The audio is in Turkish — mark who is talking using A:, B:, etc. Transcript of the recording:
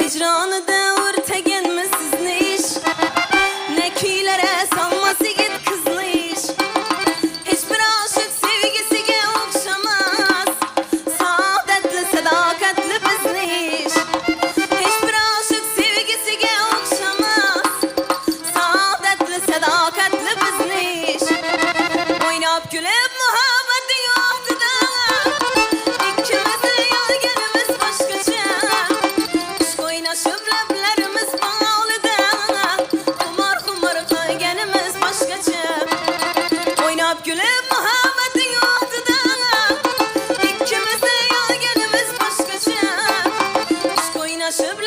A: Hicranı devir tegenme sizni iş. Ne küylere salması git kızlı iş. Hiçbir aşık sevgisiga okşamaz. Saadetli sadakatli bizni iş. Hiçbir aşık sevgisiga okşamaz. Saadetli sadakatli bizni iş. Oynab gülüp muhabbeti yoktu da. İkimizin yollarımız başkaça. Aşk oynaşıp lablarımız bağlı da. Kumar kumar kayganımız başkaça. Oynab gülüp muhabbeti yoktu da. İkimizin yollarımız başkaça. Aşk oynaşıp